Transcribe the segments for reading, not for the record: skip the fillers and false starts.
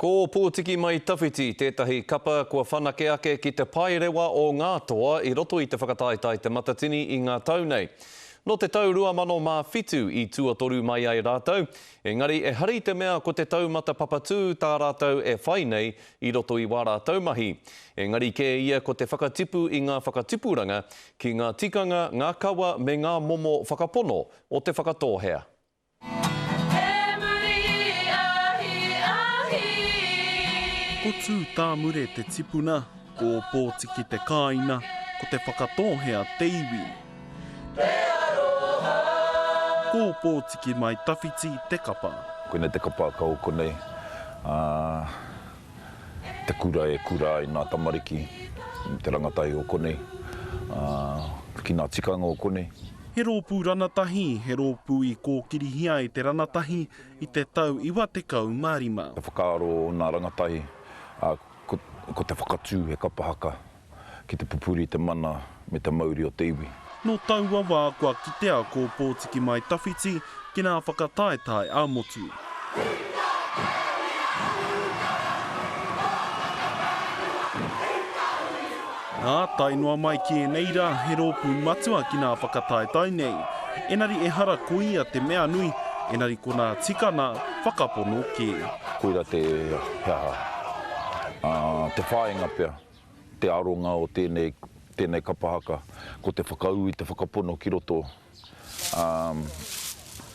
Ko pōtiki mai tawhiti, tētahi kapa kua whanakeake ki te paerewa o ngā toa i roto i te whakataetai te matatini i ngā tau nei. No te tau 2007 i tuatoru mai ai rātou, engari e hari te mea ko te taumata papatū tā rātou e whai nei i roto i wā rātou mahi. Engari ke ia ko te whakatipu i ngā whakatipuranga ki ngā tikanga, ngā kawa me ngā momo whakapono o te whakatōhea. Ko tū tā mure te tipuna, ko pōtiki te kāina, ko te whakatōhea te iwi. Ko pōtiki mai tawhiti te kapa. Koinei te kapa kau konei, te kura e kura i ngā tamariki, te rangatai o konei, ki ngā tikanga o konei. He rōpū ranatahi, he rōpū i kōkirihia i te ranatahi i te tau 95. Te whakaaro o ngā rangatahi, ko te whakatū he kapahaka ki te pupuri te mana me te mauri o te iwi. No taua wā kua kitea ko pōtiki mai tawhiti ki ngā whakataetai ā-motu. Nā tainua mai ki e neira he rōpū matua ki ngā whakataetai nei. Enari e hara ko ia te mea nui, enari ko ngā tikana whakapono ke. Koira te heaha. Te whāenga pia, te aronga o tēnei kapahaka, ko te whakau i te whakapono ki roto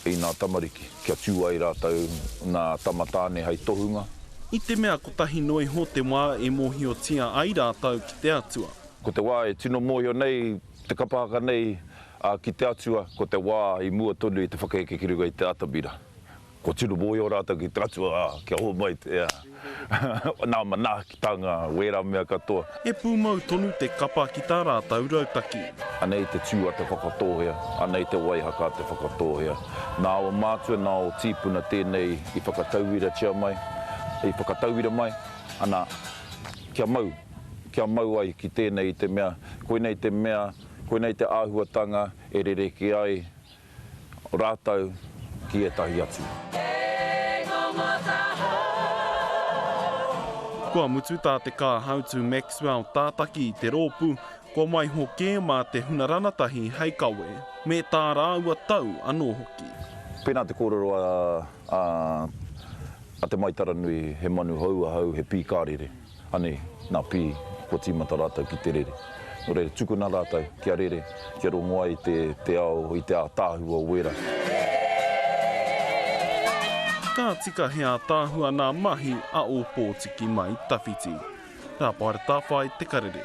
i ngā tamariki, kia tū ai rātau ngā tamatāne hei tohunga. I te mea ko tahi noi ho te wā e mohiotia ai rātau ki te atua. Ko te wā e tino mohio nei, te kapahaka nei ki te atua, ko te wā i mua tonu i te whakaheke ki runga i te atabira. Ko tino mohio rātau ki te atua, kia ho mai te nā mana ki tanga, wera mea katoa. E pūmau tonu te kapa ki tā rātau rautaki. Anei te tū a te whakatōhea, anei te waihaka a te whakatōhea. Nā o mātua, nā o tīpuna tēnei i whakatauira tia mai, i whakatauira mai, ana kia mau ai ki tēnei te mea, koinei te mea, koinei te āhuatanga, e rereke ai, o rātau ki e tahi atu. Kua mutu tā te kā hautu Maxwell tātaki i te rōpū, kua mai hoke mā te hunaranatahi hei kawe, me tā rāua tau anō hoki. Pēnā te kōrero a te maitara nui he manu hau he pī kārere. Ane, nā pī, ko tīmata rātau ki te rere. No rere, tukuna rātau, kia rere, kia rongoa i te ao, i te a tāhua o wera. Ka tika hea tāhua nā mahi a o pōtiki mai tawhiti. Rā pāre tāwhai te karere.